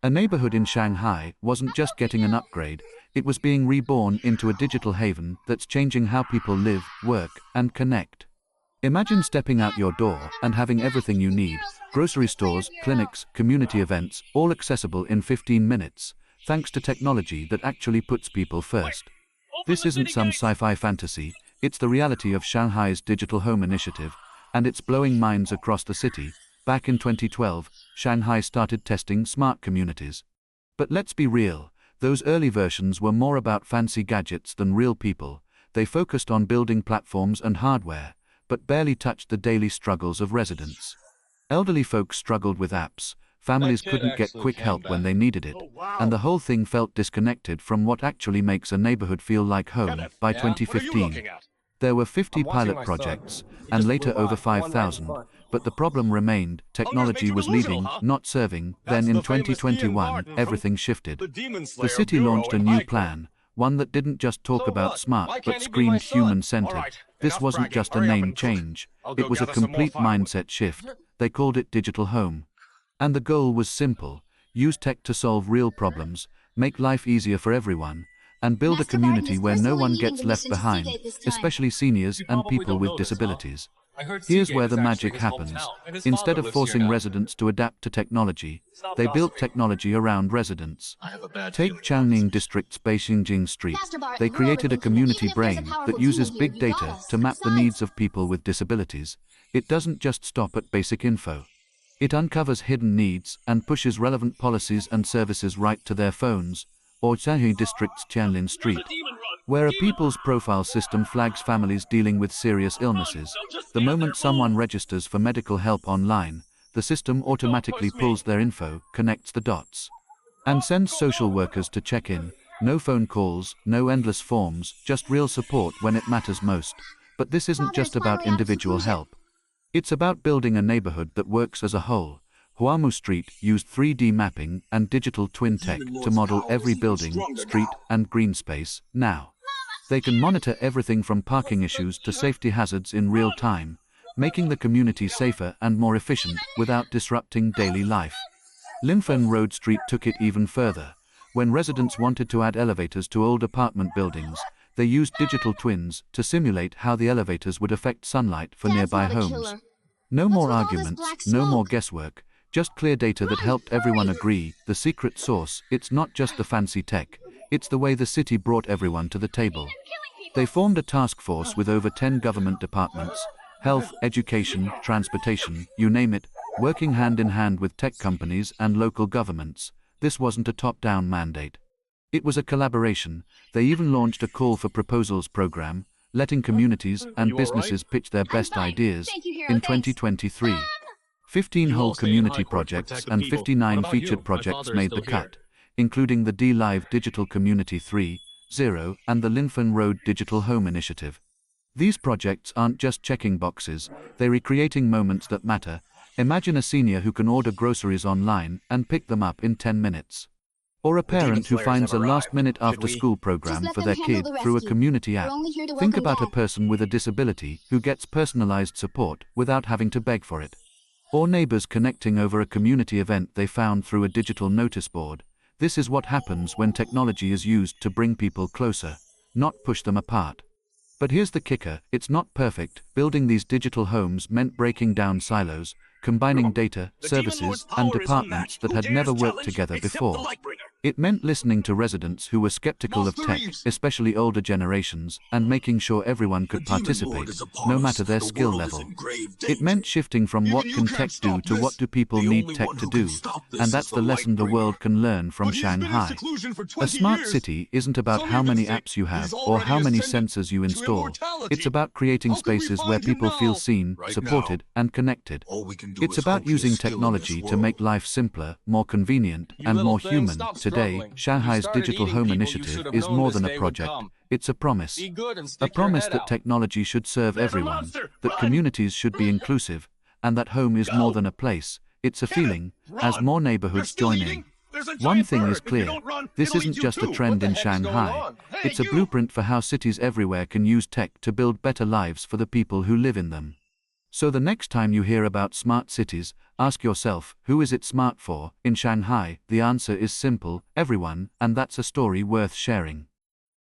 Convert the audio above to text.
A neighborhood in Shanghai wasn't just getting an upgrade, it was being reborn into a digital haven that's changing how people live, work, and connect. Imagine stepping out your door and having everything you need, grocery stores, clinics, community events, all accessible in 15 minutes, thanks to technology that actually puts people first. This isn't some sci-fi fantasy, it's the reality of Shanghai's digital home initiative, and it's blowing minds across the city. Back in 2012, Shanghai started testing smart communities. But let's be real, those early versions were more about fancy gadgets than real people. They focused on building platforms and hardware, but barely touched the daily struggles of residents. Elderly folks struggled with apps, families couldn't get quick help when they needed it, and the whole thing felt disconnected from what actually makes a neighborhood feel like home. By 2015, there were 50 pilot projects, and later over 5,000, but the problem remained, technology was leading, not serving. Then in 2021, everything shifted. The city launched a new plan, one that didn't just talk about smart but screamed human-centered. This wasn't just a name change, it was a complete mindset shift. They called it Digital Home. And the goal was simple: use tech to solve real problems, make life easier for everyone, and build a community where no one gets left behind, especially seniors and people with disabilities. Here's where the magic happens. Instead of forcing residents to adapt to technology, they built technology around residents. Take Changning District's Beijing Street. They created a community brain that uses big data to map the needs of people with disabilities. It doesn't just stop at basic info. It uncovers hidden needs and pushes relevant policies and services right to their phones. Or Shanghai District's Tianlin Street, where a people's profile system flags families dealing with serious illnesses. The moment someone registers for medical help online, the system automatically pulls their info, connects the dots, and sends social workers to check in. No phone calls, no endless forms, just real support when it matters most. But this isn't just about individual help. It's about building a neighborhood that works as a whole. Huamu Street used 3D mapping and digital twin tech to model every building, street, and green space. Now, they can monitor everything from parking issues to safety hazards in real time, making the community safer and more efficient without disrupting daily life. Linfen Road Street took it even further. When residents wanted to add elevators to old apartment buildings, they used digital twins to simulate how the elevators would affect sunlight for nearby homes. No more arguments, no more guesswork. Just clear data that helped everyone agree. The secret sauce, it's not just the fancy tech, it's the way the city brought everyone to the table. They formed a task force with over 10 government departments, health, education, transportation, you name it, working hand in hand with tech companies and local governments. This wasn't a top-down mandate. It was a collaboration. They even launched a call for proposals program, letting communities and businesses pitch their best ideas. In 2023, 15 whole community projects and 59 featured projects made the cut, including the D-Live Digital Community 3.0 and the Linfen Road Digital Home Initiative. These projects aren't just checking boxes, they're recreating moments that matter. Imagine a senior who can order groceries online and pick them up in 10 minutes. Or a parent who finds a last-minute after-school program for their kid through a community app. Think about a person with a disability who gets personalized support without having to beg for it. Or neighbors connecting over a community event they found through a digital notice board. This is what happens when technology is used to bring people closer, not push them apart. But here's the kicker, it's not perfect. Building these digital homes meant breaking down silos, combining data, services, and departments that had never worked together before. It meant listening to residents who were skeptical of tech, especially older generations, and making sure everyone could participate, no matter their skill level. It meant shifting from what can tech do to what do people need tech to do, and that's the lesson the world can learn from Shanghai. A smart city isn't about how many apps you have or how many sensors you install. It's about creating spaces where people feel seen, supported, and connected. It's about using technology to make life simpler, more convenient, and more human. Today, Shanghai's Digital Home Initiative is more than a project, it's a promise. A promise that technology should serve everyone, that communities should be inclusive, and that home is more than a place, it's a feeling, as more neighborhoods join in. One thing is clear, this isn't just a trend in Shanghai, it's a blueprint for how cities everywhere can use tech to build better lives for the people who live in them. So the next time you hear about smart cities, ask yourself, who is it smart for? In Shanghai, the answer is simple, everyone, and that's a story worth sharing.